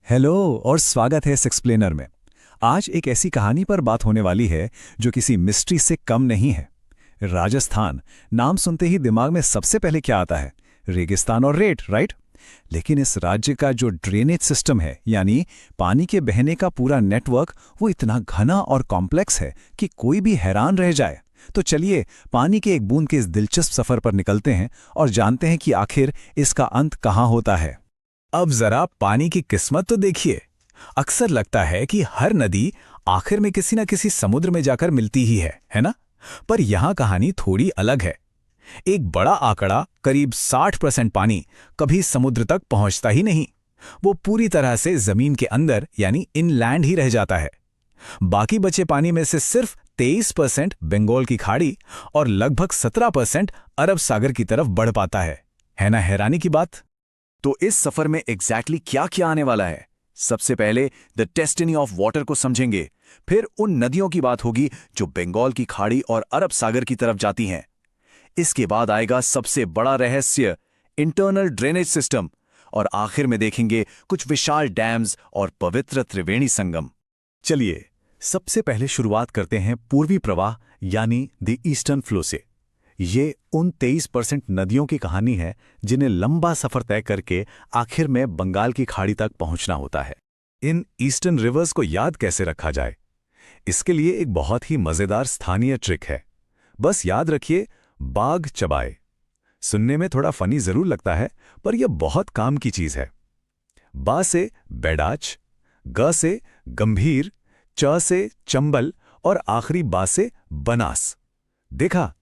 Hello और स्वागत है इस एक्सप्लेनर में। आज एक ऐसी कहानी पर बात होने वाली है जो किसी मिस्ट्री से कम नहीं है। राजस्थान नाम सुनते ही दिमाग में सबसे पहले क्या आता है? रेगिस्तान और रेत, राइट? लेकिन इस राज्य का जो ड्रेनेज सिस्टम है, यानी पानी के बहने का पूरा नेटवर्क, वो इतना घना और कॉम्प्लेक्स है कि कोई भी हैरान रह जाए। तो चलिए पानी के एक बूंद के इस दिलचस्प सफर पर निकलते हैं और जानते हैं कि आखिर इसका अंत कहाँ होता है। अब जरा पानी की किस्मत तो देखिए। अक्सर लगता है कि हर नदी आखिर में किसी न किसी समुद्र में जाकर मिलती ही है ना? पर यहां कहानी थोड़ी अलग है। एक बड़ा आंकड़ा, करीब 60% पानी कभी समुद्र तक पहुंचता ही नहीं। वो पूरी तरह से जमीन के अंदर यानी इनलैंड ही रह जाता है। बाकी बचे पानी में से सिर्फ 23% बंगाल की खाड़ी और लगभग 17% अरब सागर की तरफ बढ़ पाता है ना हैरानी की बात? तो इस सफर में एग्जैक्टली क्या क्या आने वाला है? सबसे पहले द डेस्टिनी ऑफ वाटर को समझेंगे, फिर उन नदियों की बात होगी जो बंगाल की खाड़ी और अरब सागर की तरफ जाती हैं। इसके बाद आएगा सबसे बड़ा रहस्य, इंटरनल ड्रेनेज सिस्टम, और आखिर में देखेंगे कुछ विशाल डैम्स और पवित्र त्रिवेणी संगम। चलिए सबसे पहले शुरुआत करते हैं पूर्वी प्रवाह यानी द ईस्टर्न फ्लो से। ये उन 23% नदियों की कहानी है जिन्हें लंबा सफर तय करके आखिर में बंगाल की खाड़ी तक पहुंचना होता है। इन ईस्टर्न रिवर्स को याद कैसे रखा जाए? इसके लिए एक बहुत ही मजेदार स्थानीय ट्रिक है। बस याद रखिए, बाघ चबाए। सुनने में थोड़ा फनी जरूर लगता है, पर यह बहुत काम की चीज है। बा से बैडाच, ग से गंभीर, च से चंबल और आखिरी बा से बनास। देखा,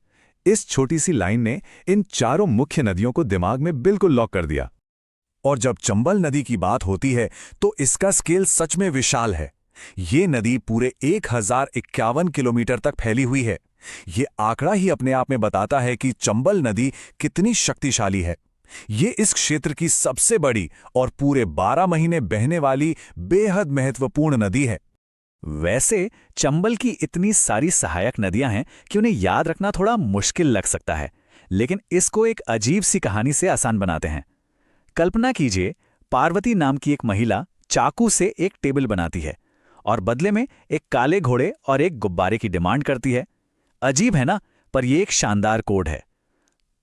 इस छोटी सी लाइन ने इन चारों मुख्य नदियों को दिमाग में बिल्कुल लॉक कर दिया। और जब चंबल नदी की बात होती है तो इसका स्केल सच में विशाल है। ये नदी पूरे 1051 किलोमीटर तक फैली हुई है। ये आंकड़ा ही अपने आप में बताता है कि चंबल नदी कितनी शक्तिशाली है। ये इस क्षेत्र की सबसे बड़ी और पूरे 12 महीने बहने वाली बेहद महत्वपूर्ण नदी है। वैसे चंबल की इतनी सारी सहायक नदियां हैं कि उन्हें याद रखना थोड़ा मुश्किल लग सकता है, लेकिन इसको एक अजीब सी कहानी से आसान बनाते हैं। कल्पना कीजिए, पार्वती नाम की एक महिला चाकू से एक टेबल बनाती है और बदले में एक काले घोड़े और एक गुब्बारे की डिमांड करती है। अजीब है ना? पर यह एक शानदार कोड है।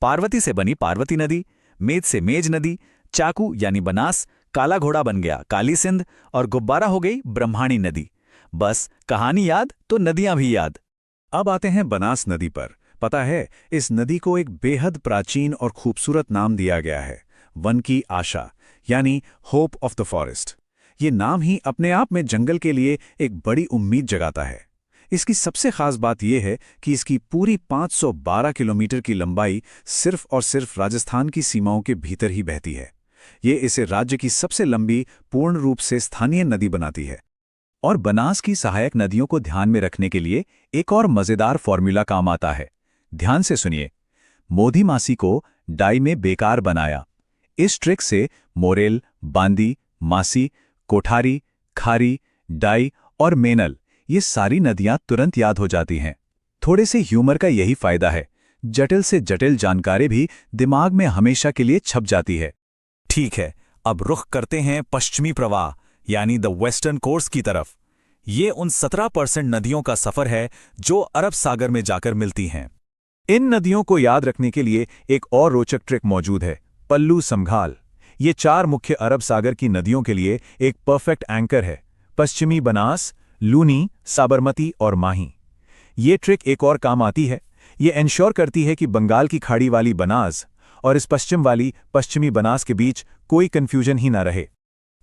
पार्वती से बनी पार्वती नदी, मेज से मेज नदी, चाकू यानी बनास, काला घोड़ा बन गया काली सिंध और गुब्बारा हो गई ब्रह्माणी नदी। बस कहानी याद तो नदियां भी याद। अब आते हैं बनास नदी पर। पता है, इस नदी को एक बेहद प्राचीन और खूबसूरत नाम दिया गया है, वन की आशा यानी होप ऑफ द फॉरेस्ट। ये नाम ही अपने आप में जंगल के लिए एक बड़ी उम्मीद जगाता है। इसकी सबसे खास बात यह है कि इसकी पूरी 512 किलोमीटर की लंबाई सिर्फ और सिर्फ राजस्थान की सीमाओं के भीतर ही बहती है। ये इसे राज्य की सबसे लंबी पूर्ण रूप से स्थानीय नदी बनाती है। और बनास की सहायक नदियों को ध्यान में रखने के लिए एक और मजेदार फॉर्मूला काम आता है। ध्यान से सुनिए। मोदी मासी को डाई में बेकार बनाया। इस ट्रिक से मोरेल, बांदी, मासी, कोठारी, खारी, डाई और मेनल, ये सारी नदियां तुरंत याद हो जाती हैं। थोड़े से ह्यूमर का यही फायदा है, जटिल से जटिल जानकारी भी दिमाग में हमेशा के लिए छप जाती है। ठीक है, अब रुख करते हैं पश्चिमी प्रवाह यानी द वेस्टर्न कोर्स की तरफ। ये उन 17% नदियों का सफर है जो अरब सागर में जाकर मिलती हैं। इन नदियों को याद रखने के लिए एक और रोचक ट्रिक मौजूद है, पल्लू समघाल। ये 4 मुख्य अरब सागर की नदियों के लिए एक परफेक्ट एंकर है। पश्चिमी बनास, लूनी, साबरमती और माही। ये ट्रिक एक और काम आती है। ये इंश्योर करती है कि बंगाल की खाड़ी वाली बनास और इस पश्चिम वाली पश्चिमी बनास के बीच कोई कंफ्यूजन ही ना रहे।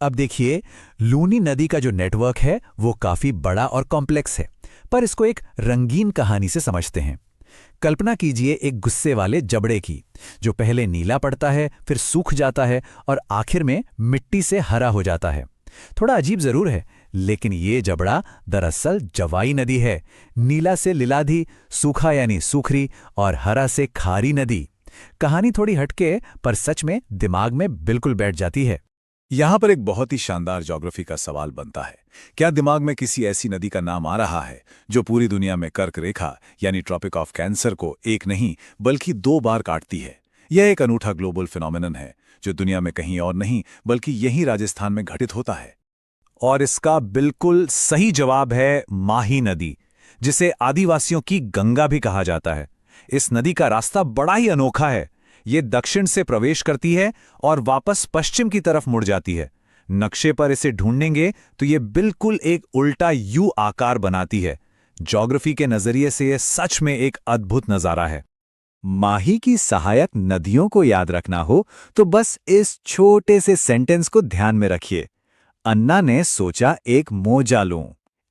अब देखिए, लूनी नदी का जो नेटवर्क है वो काफी बड़ा और कॉम्प्लेक्स है, पर इसको एक रंगीन कहानी से समझते हैं। कल्पना कीजिए एक गुस्से वाले जबड़े की, जो पहले नीला पड़ता है, फिर सूख जाता है और आखिर में मिट्टी से हरा हो जाता है। थोड़ा अजीब जरूर है, लेकिन ये जबड़ा दरअसल जवाई नदी है। नीला से लीलाधी, सूखा यानी सूखरी और हरा से खारी नदी। कहानी थोड़ी हटके पर सच में दिमाग में बिल्कुल बैठ जाती है। यहां पर एक बहुत ही शानदार ज्योग्राफी का सवाल बनता है। क्या दिमाग में किसी ऐसी नदी का नाम आ रहा है जो पूरी दुनिया में कर्क रेखा यानी ट्रॉपिक ऑफ कैंसर को एक नहीं बल्कि 2 बार काटती है? यह एक अनूठा ग्लोबल फिनोमिनन है जो दुनिया में कहीं और नहीं बल्कि यही राजस्थान में घटित होता है। और इसका बिल्कुल सही जवाब है माही नदी, जिसे आदिवासियों की गंगा भी कहा जाता है। इस नदी का रास्ता बड़ा ही अनोखा है। ये दक्षिण से प्रवेश करती है और वापस पश्चिम की तरफ मुड़ जाती है। नक्शे पर इसे ढूंढेंगे तो ये बिल्कुल एक उल्टा यू आकार बनाती है। ज्योग्राफी के नजरिए से ये सच में एक अद्भुत नजारा है। माही की सहायक नदियों को याद रखना हो तो बस इस छोटे से सेंटेंस को ध्यान में रखिए। अन्ना ने सोचा एक मोजा लूं।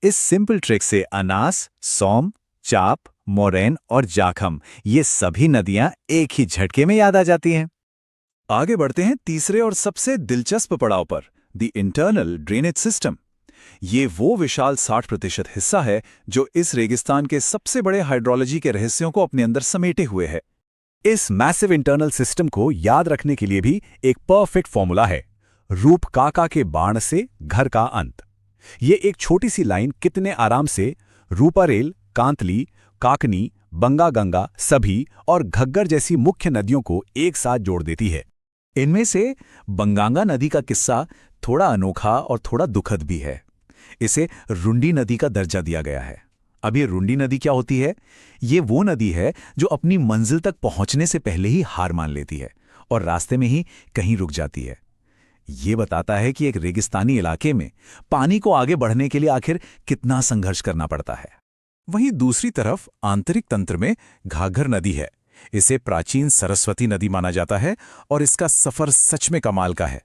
इस सिंपल ट्रिक से अनास, सोम, चाप, मोरैन और जाखम ये सभी नदियां एक ही झटके में याद आ जाती हैं। आगे बढ़ते हैं तीसरे और सबसे दिलचस्प पड़ाव पर, द इंटरनल ड्रेनेज सिस्टम। ये वो विशाल 60% हिस्सा है जो इस रेगिस्तान के सबसे बड़े हाइड्रोलॉजी के रहस्यों को अपने अंदर समेटे हुए है। इस मैसिव इंटरनल सिस्टम को याद रखने के लिए भी एक परफेक्ट फॉर्मूला है, रूप काका के बाण से घर का अंत। ये एक छोटी सी लाइन कितने आराम से रूपारेल, कांतली, काकनी, बंगा गंगा सभी और घग्गर जैसी मुख्य नदियों को एक साथ जोड़ देती है। इनमें से बंगांगा नदी का किस्सा थोड़ा अनोखा और थोड़ा दुखद भी है। इसे रुंडी नदी का दर्जा दिया गया है। अब ये रुंडी नदी क्या होती है? ये वो नदी है जो अपनी मंजिल तक पहुंचने से पहले ही हार मान लेती है और रास्ते में ही कहीं रुक जाती है। ये बताता है कि एक रेगिस्तानी इलाके में पानी को आगे बढ़ने के लिए आखिर कितना संघर्ष करना पड़ता है। वहीं दूसरी तरफ आंतरिक तंत्र में घाघर नदी है। इसे प्राचीन सरस्वती नदी माना जाता है और इसका सफर सच में कमाल का है।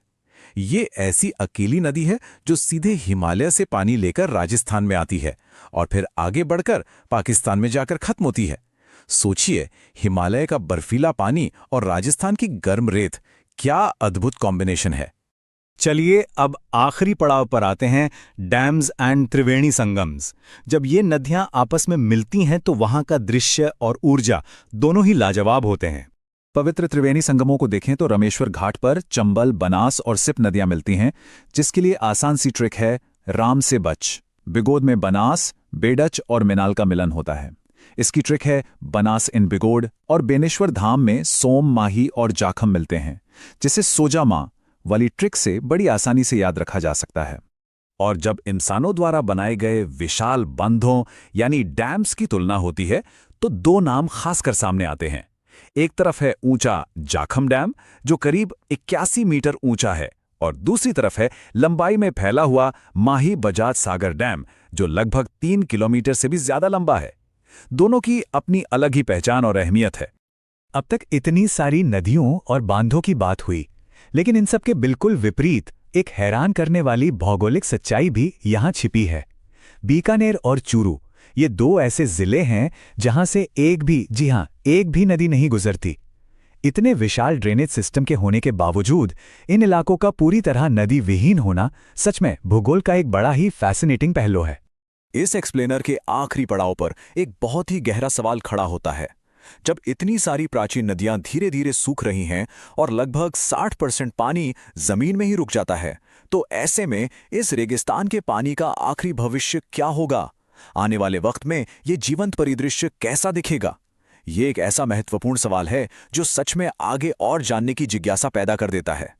ये ऐसी अकेली नदी है जो सीधे हिमालय से पानी लेकर राजस्थान में आती है और फिर आगे बढ़कर पाकिस्तान में जाकर खत्म होती है। सोचिए, हिमालय का बर्फीला पानी और राजस्थान की गर्म रेत, क्या अद्भुत कॉम्बिनेशन है। चलिए अब आखिरी पड़ाव पर आते हैं, डैम्स एंड त्रिवेणी संगम्स। जब ये नदियां आपस में मिलती हैं तो वहां का दृश्य और ऊर्जा दोनों ही लाजवाब होते हैं। पवित्र त्रिवेणी संगमों को देखें तो रामेश्वर घाट पर चंबल, बनास और सिप नदियां मिलती हैं, जिसके लिए आसान सी ट्रिक है, राम से बच। बिगोद में बनास, बेडच और मिनाल का मिलन होता है। इसकी ट्रिक है बनास इन बिगोड, और बेनेश्वर धाम में सोम, माही और जाखम मिलते हैं, जिसे सोजा मां वाली ट्रिक से बड़ी आसानी से याद रखा जा सकता है। और जब इंसानों द्वारा बनाए गए विशाल बंधों यानी डैम्स की तुलना होती है तो दो नाम खासकर सामने आते हैं। एक तरफ है ऊंचा जाखम डैम जो करीब 81 मीटर ऊंचा है, और दूसरी तरफ है लंबाई में फैला हुआ माही बजाज सागर डैम जो लगभग 3 किलोमीटर से भी ज्यादा लंबा है। दोनों की अपनी अलग ही पहचान और अहमियत है। अब तक इतनी सारी नदियों और बांधों की बात हुई, लेकिन इन सब के बिल्कुल विपरीत एक हैरान करने वाली भौगोलिक सच्चाई भी यहाँ छिपी है। बीकानेर और चूरू ये दो ऐसे जिले हैं जहां से एक भी नदी नहीं गुजरती। इतने विशाल ड्रेनेज सिस्टम के होने के बावजूद इन इलाकों का पूरी तरह नदी विहीन होना सच में भूगोल का एक बड़ा ही फैसिनेटिंग पहलू है। इस एक्सप्लेनर के आखिरी पड़ाव पर एक बहुत ही गहरा सवाल खड़ा होता है। जब इतनी सारी प्राचीन नदियां धीरे धीरे सूख रही हैं और लगभग 60% पानी जमीन में ही रुक जाता है, तो ऐसे में इस रेगिस्तान के पानी का आखिरी भविष्य क्या होगा? आने वाले वक्त में ये जीवंत परिदृश्य कैसा दिखेगा? ये एक ऐसा महत्वपूर्ण सवाल है जो सच में आगे और जानने की जिज्ञासा पैदा कर देता है।